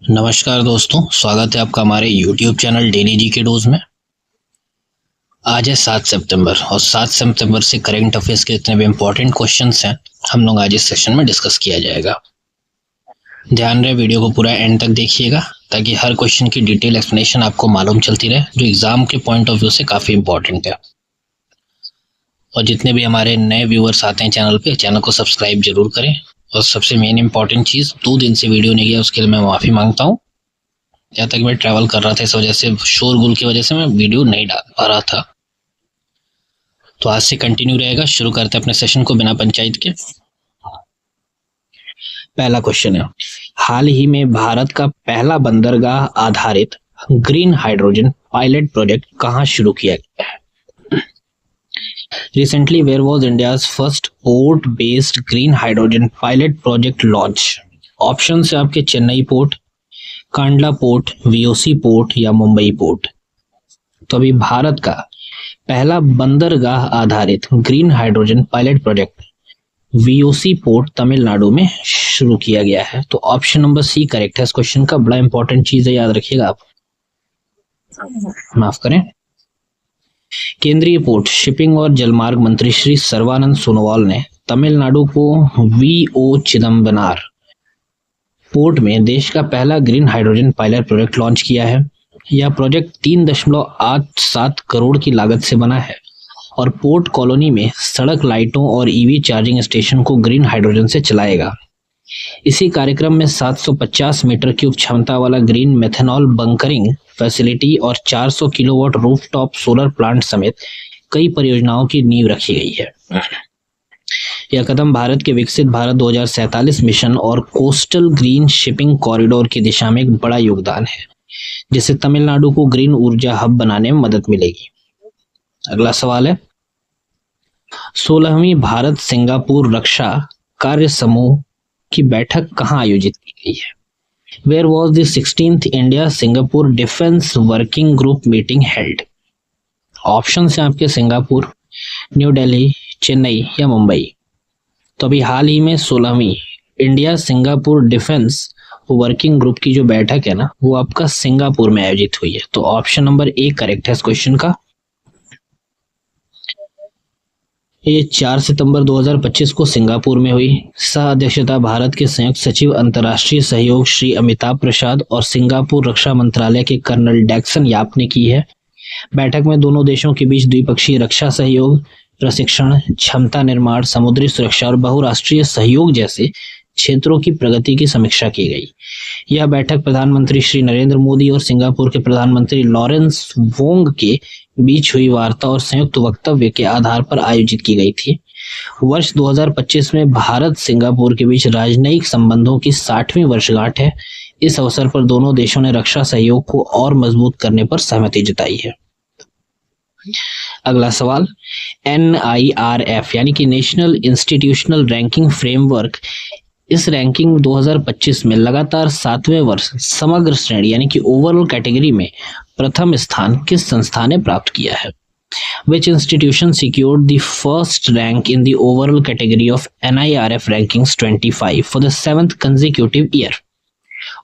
नमस्कार दोस्तों, स्वागत है आपका हमारे YouTube चैनल डेली जी के डोज में। आज है 7 सितंबर और 7 सितंबर से करंट अफेयर्स के जितने भी इम्पोर्टेंट क्वेश्चंस हैं हम लोग आज इस सेशन में डिस्कस किया जाएगा। ध्यान रहे वीडियो को पूरा एंड तक देखिएगा ताकि हर क्वेश्चन की डिटेल एक्सप्लेनेशन आपको मालूम चलती रहे, जो एग्जाम के पॉइंट ऑफ व्यू से काफ़ी इंपॉर्टेंट है। और जितने भी हमारे नए व्यूअर्स आते हैं चैनल पे, चैनल को सब्सक्राइब जरूर करें। और सबसे मेन इंपॉर्टेंट चीज़, 2 दिन से वीडियो नहीं गया उसके लिए मैं माफ़ी मांगता हूँ। जहाँ तक मैं ट्रैवल कर रहा था, इस वजह से शोरगुल की वजह से मैं वीडियो नहीं डाल पा रहा था। तो आज से कंटिन्यू रहेगा। शुरू करते हैं अपने सेशन को बिना पंचायत के। पहला क्वेश्चन है, हाल ही में भारत का पहला बंदरगाह आधारित ग्रीन हाइड्रोजन पायलट प्रोजेक्ट कहाँ शुरू किया गया है? Recently, where was India's first port-based green hydrogen pilot project launch? Option है आपके Chennai port, Kandla port, VOC port या मुंबई पोर्ट। तो अभी भारत का पहला बंदरगाह आधारित green hydrogen pilot project VOC port Tamil Nadu में शुरू किया गया है। तो ऑप्शन नंबर सी करेक्ट है इस क्वेश्चन का। बड़ा इंपॉर्टेंट चीज है, याद रखिएगा आप। माफ करें। केंद्रीय पोर्ट, शिपिंग और जलमार्ग मंत्री श्री सर्बानंद सोनोवाल ने तमिलनाडु को वीओ चिदम्बनार पोर्ट में देश का पहला green hydrogen pilot project launch किया है। यह प्रोजेक्ट 3.87 करोड़ की लागत से बना है और पोर्ट कॉलोनी में सड़क लाइटों और ईवी चार्जिंग स्टेशन को ग्रीन हाइड्रोजन से चलाएगा। इसी कार्यक्रम में 750 मीटर क्यूब क्षमता वाला ग्रीन मेथनॉल बंकरिंग फैसिलिटी और 400 किलोवाट रूफटॉप सोलर प्लांट समेत कई परियोजनाओं की नींव रखी गई है। यह कदम भारत के विकसित भारत 2047 मिशन और कोस्टल ग्रीन शिपिंग कॉरिडोर की दिशा में एक बड़ा योगदान है, जिससे तमिलनाडु को ग्रीन ऊर्जा हब बनाने में मदद मिलेगी। अगला सवाल है, 16वीं भारत सिंगापुर रक्षा कार्य समूह की बैठक कहाँ आयोजित की गई है? Where was the 16th India Singapore Defense Working Group meeting held? Option है आपके सिंगापुर, न्यू दिल्ली, चेन्नई या मुंबई। तो अभी हाल ही में 16वीं India Singapore defence working group की जो बैठक है ना, वो आपका सिंगापुर में आयोजित हुई है। तो ऑप्शन नंबर ए करेक्ट है इस क्वेश्चन का। ये 4 सितंबर 2025 को सिंगापुर में हुई। सह अध्यक्षता भारत के संयुक्त सचिव अंतर्राष्ट्रीय सहयोग श्री अमिताभ प्रसाद और सिंगापुर रक्षा मंत्रालय के कर्नल डैक्सन याप ने की है। बैठक में दोनों देशों के बीच द्विपक्षीय रक्षा सहयोग, प्रशिक्षण, क्षमता निर्माण, समुद्री सुरक्षा और बहुराष्ट्रीय सहयोग जैसे क्षेत्रों की प्रगति की समीक्षा की गई। यह बैठक प्रधानमंत्री श्री नरेंद्र मोदी और सिंगापुर के प्रधानमंत्री लॉरेंस वोंग के बीच हुई वार्ता और संयुक्त वक्तव्य के आधार पर आयोजित की गई थी। वर्ष 2025 में भारत सिंगापुर के बीच राजनयिक संबंधों की 60वीं वर्षगांठ है। इस अवसर पर दोनों देशों ने रक्षा सहयोग को और मजबूत करने पर सहमति जताई है। अगला सवाल, NIRF यानी कि नेशनल इंस्टीट्यूशनल रैंकिंग फ्रेमवर्क, इस रैंकिंग 2025 में लगातार 7वें वर्ष समग्र श्रेणी यानी कि ओवरऑल कैटेगरी में प्रथम स्थान किस संस्था ने प्राप्त किया है? Which institution secured the first rank in the overall category of NIRF rankings 25 for the 7th consecutive year?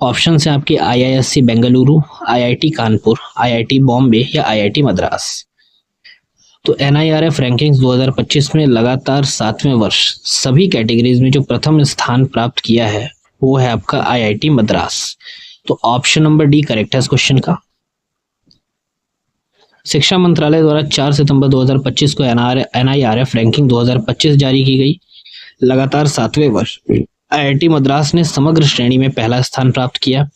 Option है आपके IISc Bengaluru, IIT Kanpur, IIT Bombay या IIT मद्रास। तो NIRF रैंकिंग्स 2025 में लगातार 7वें वर्ष सभी कैटेगरीज में जो प्रथम स्थान प्राप्त किया है वो है आपका IIT मद्रास। तो ऑप्शन नंबर डी करेक्ट है इस क्वेश्चन का। शिक्षा मंत्रालय द्वारा 4 सितंबर 2025 को NIRF रैंकिंग 2025 जारी की गई। लगातार 7वें वर्ष IIT मद्रास ने समग्र श्रेणी में पहला स्थान प्राप्त किया।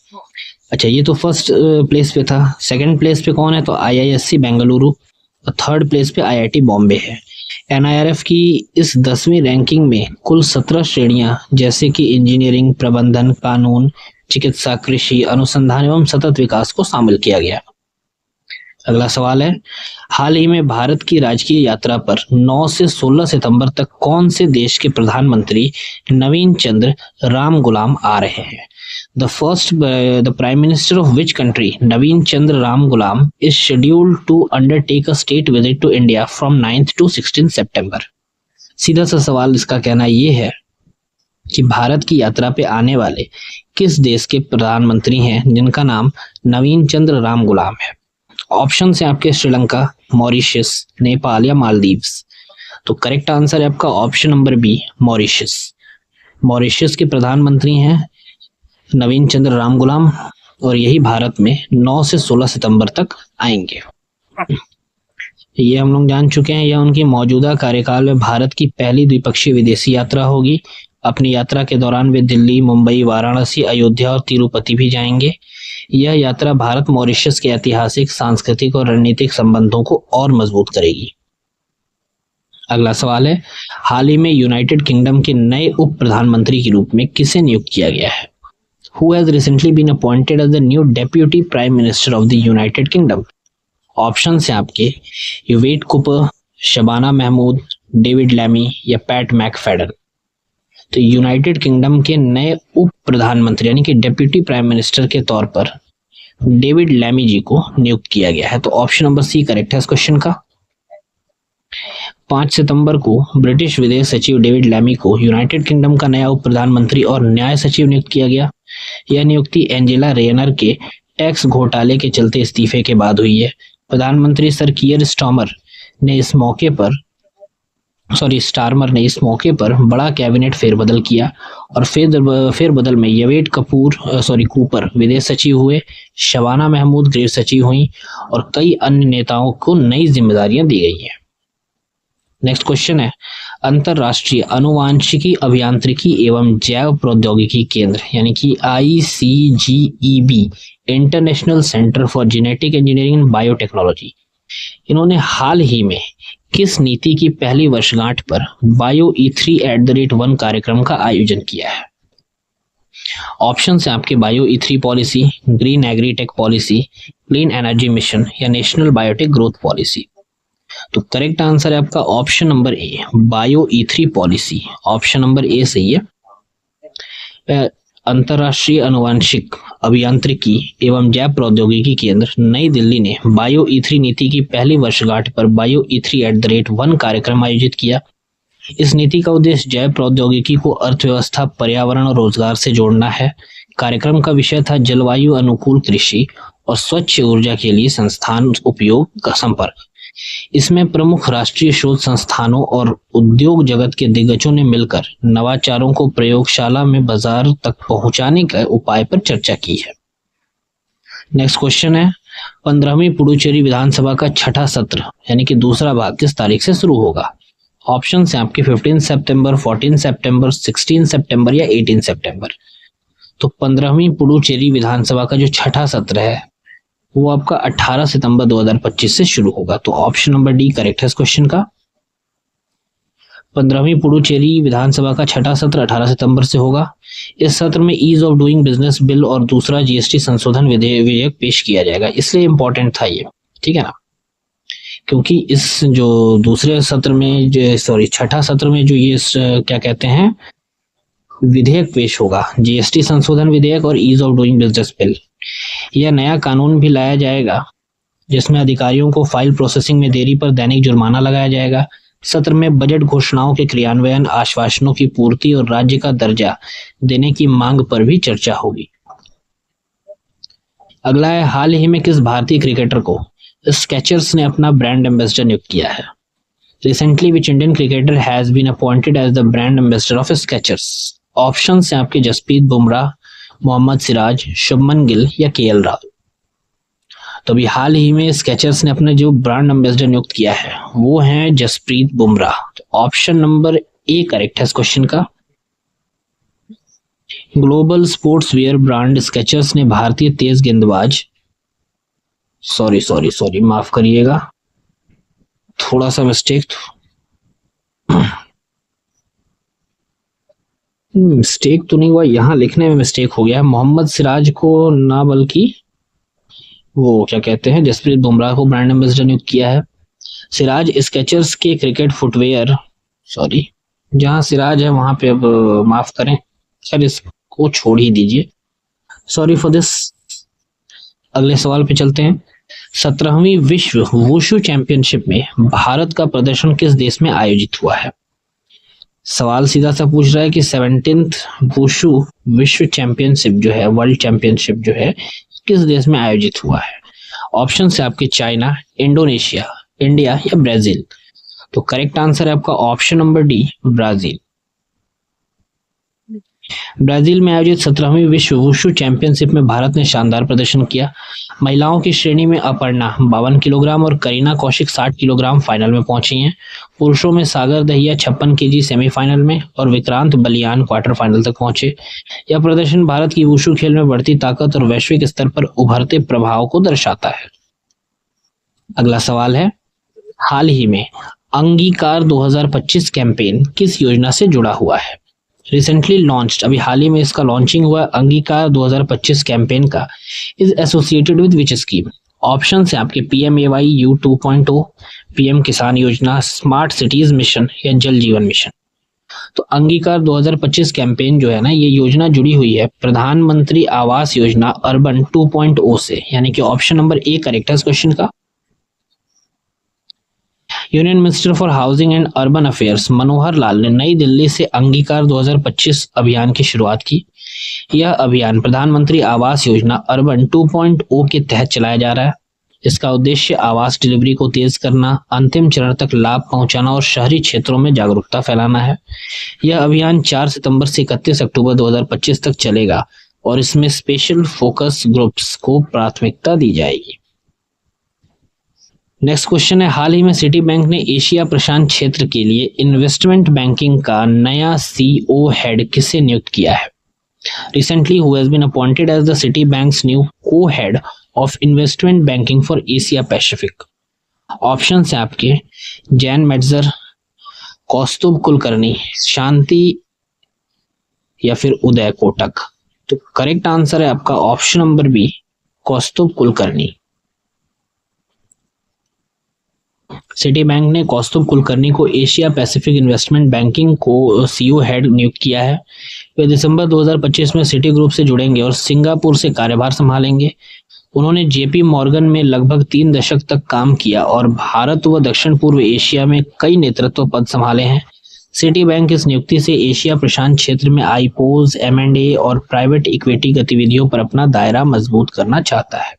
अच्छा, ये तो फर्स्ट प्लेस पे था। सेकंड प्लेस पे कौन है? तो IISc बेंगलुरु और थर्ड प्लेस पे IIT बॉम्बे है। NIRF की इस 10वीं रैंकिंग में कुल 17 श्रेणियां जैसे कि इंजीनियरिंग, प्रबंधन, कानून, चिकित्सा, कृषि, अनुसंधान एवं सतत विकास को शामिल किया गया। अगला सवाल है, हाल ही में भारत की राजकीय यात्रा पर 9 से 16 सितंबर तक कौन से देश के प्रधानमंत्री नवीन चंद्र राम गुलाम आ रहे हैं? The Prime Minister of which country, Naveen Chandra Ram Gulam, is scheduled to undertake a state visit to India from 9th to 16th September? सीधा सा सवाल इसका कहना ये है कि भारत की यात्रा पे आने वाले किस देश के प्रधानमंत्री हैं जिनका नाम नवीन चंद्र राम गुलाम है। ऑप्शन है आपके श्रीलंका, मॉरिशस, नेपाल या मालदीव्स। तो करेक्ट आंसर है आपका option number B, Mauritius. Mauritius के प्रधानमंत्री हैं नवीन चंद्र राम गुलाम और यही भारत में 9 से 16 सितंबर तक आएंगे। ये हम लोग जान चुके हैं, यह उनकी मौजूदा कार्यकाल में भारत की पहली द्विपक्षीय विदेशी यात्रा होगी। अपनी यात्रा के दौरान वे दिल्ली, मुंबई, वाराणसी, अयोध्या और तिरुपति भी जाएंगे। यह यात्रा भारत मॉरिशस के ऐतिहासिक, सांस्कृतिक और रणनीतिक संबंधों को और मजबूत करेगी। अगला सवाल है, हाल ही में यूनाइटेड किंगडम के नए उप प्रधानमंत्री के रूप में किसे नियुक्त किया गया है? Who has recently been appointed as the new Deputy Prime Minister of the United Kingdom? Option है आपके Yvette Cooper, Shabana Mahmood, David Lammy या पैट मैकफेडन। तो यूनाइटेड किंगडम के नए उप प्रधानमंत्री यानी कि डेप्यूटी प्राइम मिनिस्टर के तौर पर डेविड लैमी जी को नियुक्त किया गया है। तो ऑप्शन नंबर सी करेक्ट है इस क्वेश्चन का। 5 सितंबर को ब्रिटिश विदेश सचिव डेविड लैमी को यूनाइटेड किंगडम का नया उप प्रधानमंत्री और न्याय सचिव नियुक्त किया गया। यह नियुक्ति एंजेला रेनर के टैक्स घोटाले के चलते इस्तीफे के बाद हुई है। प्रधानमंत्री सर कियर स्टारमर ने इस मौके पर बड़ा कैबिनेट फेरबदल किया और फेरबदल में यवेट कूपर विदेश सचिव हुए, शबाना महमूद गृह सचिव हुई और कई अन्य नेताओं को नई जिम्मेदारियां दी गई हैं। नेक्स्ट क्वेश्चन है, अंतरराष्ट्रीय अनुवांशिकी अभियांत्रिकी एवं जैव प्रौद्योगिकी केंद्र यानी कि ICGEB international centre for genetic engineering and biotechnology, इन्होंने हाल ही में किस नीति की पहली वर्षगांठ पर बायो E3@1 कार्यक्रम का आयोजन किया है? ऑप्शन है आपके bio E3 policy, green agritech policy, clean energy mission या नेशनल बायोटेक ग्रोथ पॉलिसी। तो करेक्ट आंसर है आपका option number A, bio E3 policy. Option number A सही है। अंतरराष्ट्रीय अनुवांशिक अभियांत्रिकी एवं जैव प्रौद्योगिकी केंद्र नई दिल्ली ने बायो E3 नीति की पहली वर्षगांठ पर बायो E3@1 कार्यक्रम आयोजित किया। इस नीति का उद्देश्य जैव प्रौद्योगिकी को अर्थव्यवस्था, पर्यावरण और रोजगार से जोड़ना है। कार्यक्रम का विषय था जलवायु अनुकूल कृषि और स्वच्छ ऊर्जा के लिए संस्थान उपयोग का संपर्क। इसमें प्रमुख राष्ट्रीय शोध संस्थानों और उद्योग जगत के दिग्गजों ने मिलकर नवाचारों को प्रयोगशाला में बाजार तक पहुंचाने के उपाय पर चर्चा की है। नेक्स्ट क्वेश्चन है, 15वीं पुडुचेरी विधानसभा का छठा सत्र यानी कि दूसरा भाग किस तारीख से शुरू होगा? ऑप्शन है आपके 15 सितंबर, 14 सितंबर, 16 सितंबर या 18 सितंबर। तो 15वीं पुडुचेरी विधानसभा का जो छठा सत्र है वो आपका 18 सितंबर 2025 से शुरू होगा। तो ऑप्शन नंबर डी करेक्ट है इस क्वेश्चन का। 15वीं पुडुचेरी विधानसभा का छठा सत्र 18 सितंबर से होगा। इस सत्र में ease of doing business bill और दूसरा GST संशोधन विधेयक पेश किया जाएगा, इसलिए इंपॉर्टेंट था ये, ठीक है ना, क्योंकि इस जो दूसरे सत्र में छठा सत्र में जो ये क्या कहते हैं विधेयक पेश होगा, GST संशोधन विधेयक और ease of doing business bill. यह नया कानून भी लाया जाएगा जिसमें अधिकारियों को फाइल प्रोसेसिंग में देरी पर दैनिक जुर्माना लगाया जाएगा। सत्र में बजट घोषणाओं के क्रियान्वयन, आश्वासनों की पूर्ति और राज्य का दर्जा देने की मांग पर भी चर्चा होगी। अगला है, हाल ही में किस भारतीय क्रिकेटर को स्केचर्स ने अपना ब्रांड एम्बेसडर नियुक्त किया है? Recently which Indian cricketer has been appointed as the brand ambassador of Skechers? Option है आपके जसप्रीत बुमराह, मोहम्मद सिराज, शुभमन गिल या KL राहुल। तो अभी हाल ही में स्केचर्स ने अपने जो ब्रांड एम्बेसडर नियुक्त किया है वो है जसप्रीत बुमराह। तो ऑप्शन नंबर ए करेक्ट है इस क्वेश्चन का। Global sports wear brand Skechers ने भारतीय तेज गेंदबाज सॉरी माफ करिएगा, थोड़ा सा मिस्टेक तो नहीं हुआ, यहाँ लिखने में मिस्टेक हो गया। मोहम्मद सिराज को ना बल्कि वो क्या कहते हैं जसप्रीत बुमराह को ब्रांड एम्बेसडर नियुक्त किया है। सिराज स्केचर्स के क्रिकेट फुटवेयर जहां सिराज है वहां पे अब माफ करें, सर इसको छोड़ ही दीजिए, सॉरी फॉर दिस। अगले सवाल पे चलते हैं। 17वीं विश्व वुशु चैंपियनशिप में भारत का प्रदर्शन किस देश में आयोजित हुआ है? सवाल सीधा सा पूछ रहा है कि 17th वुशु विश्व चैंपियनशिप जो है, वर्ल्ड चैंपियनशिप जो है, किस देश में आयोजित हुआ है। ऑप्शन है आपके चाइना, इंडोनेशिया, इंडिया या ब्राजील। तो करेक्ट आंसर है आपका option number D, Brazil. Brazil में आयोजित 17वीं विश्व वुशु चैंपियनशिप में भारत ने शानदार प्रदर्शन किया। महिलाओं की श्रेणी में अपर्णा 52 किलोग्राम और करीना कौशिक 60 किलोग्राम फाइनल में पहुंची हैं। पुरुषों में सागर दहिया 56 केजी सेमीफाइनल में और विक्रांत बलियान क्वार्टर फाइनल तक पहुंचे। यह प्रदर्शन भारत की वुशु खेल में बढ़ती ताकत और वैश्विक स्तर पर उभरते प्रभाव को दर्शाता है। अगला सवाल है, हाल ही में अंगीकार 2025 कैंपेन किस योजना से जुड़ा हुआ है। रिसेंटली लॉन्च्ड, अभी हाल ही में इसका लॉन्चिंग हुआ अंगीकार 2025 कैंपेन का, is associated with which scheme. Option है आपके PMAY U 2.0, PM किसान योजना, स्मार्ट सिटीज मिशन या जल जीवन मिशन। तो अंगीकार 2025 कैंपेन जो है ना, ये योजना जुड़ी हुई है प्रधानमंत्री आवास योजना अर्बन 2.0 से, यानी कि ऑप्शन नंबर ए करेक्ट है इस क्वेश्चन का। Union minister for housing and urban affairs Manohar Lal ने नई दिल्ली से अंगीकार 2025 अभियान की शुरुआत की। यह अभियान प्रधानमंत्री आवास योजना अर्बन 2.0 के तहत चलाया जा रहा है। इसका उद्देश्य आवास डिलीवरी को तेज करना, अंतिम चरण तक लाभ पहुंचाना और शहरी क्षेत्रों में जागरूकता फैलाना है। यह अभियान 4 सितंबर से 31 अक्टूबर 2025 तक चलेगा और इसमें स्पेशल फोकस ग्रुप्स को प्राथमिकता दी जाएगी। नेक्स्ट क्वेश्चन है, हाल ही में सिटी बैंक ने एशिया प्रशांत क्षेत्र के लिए इन्वेस्टमेंट बैंकिंग का नया CEO हेड किसे नियुक्त किया है। Recently who has been appointed as the Citibank's new co-head of investment banking for Asia Pacific. Option है आपके जैन मेट्जर, कौस्तुभ कुलकर्णी, शांति या फिर उदय कोटक। तो करेक्ट आंसर है आपका ऑप्शन नंबर बी, कौस्तुभ कुलकर्णी। सिटी बैंक ने कौस्तुभ कुलकर्णी को एशिया पैसिफिक इन्वेस्टमेंट बैंकिंग को CEO हेड नियुक्त किया है। वे दिसंबर 2025 में सिटी ग्रुप से जुड़ेंगे और सिंगापुर से कार्यभार संभालेंगे। उन्होंने JP मॉर्गन में लगभग 3 दशक तक काम किया और भारत व दक्षिण पूर्व एशिया में कई नेतृत्व पद संभाले हैं। सिटी बैंक इस नियुक्ति से एशिया प्रशांत क्षेत्र में IPOs, M&A और प्राइवेट इक्विटी गतिविधियों पर अपना दायरा मजबूत करना चाहता है।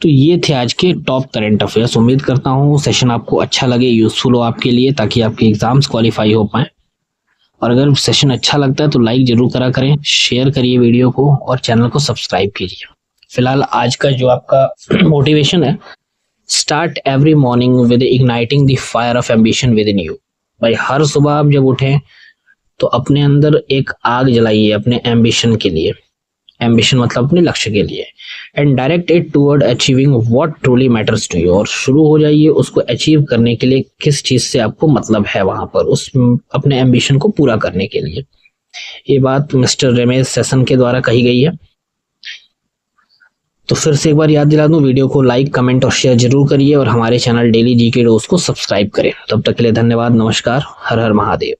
तो ये थे आज के टॉप करंट अफेयर्स। उम्मीद करता हूँ सेशन आपको अच्छा लगे, यूजफुल हो आपके लिए, ताकि आपके एग्जाम्स क्वालिफाई हो पाए। और अगर सेशन अच्छा लगता है तो लाइक जरूर करा करें, शेयर करिए वीडियो को और चैनल को सब्सक्राइब कीजिए। फिलहाल आज का जो आपका मोटिवेशन है, start every morning with igniting the fire of ambition with in you. भाई हर सुबह आप जब उठें तो अपने अंदर एक आग जलाइए अपने एम्बिशन के लिए। एम्बिशन मतलब अपने लक्ष्य के लिए। And direct it toward achieving what truly matters to you. और शुरू हो जाइए उसको अचीव करने के लिए, किस चीज से आपको मतलब है वहां पर, उस अपने एम्बिशन को पूरा करने के लिए। ये बात मिस्टर रमेश सेशन के द्वारा कही गई है। तो फिर से एक बार याद दिला दूं, वीडियो को लाइक, कमेंट और शेयर जरूर करिए और हमारे चैनल डेली GK डोज को सब्सक्राइब करें। तब तक के लिए धन्यवाद, नमस्कार, हर हर महादेव।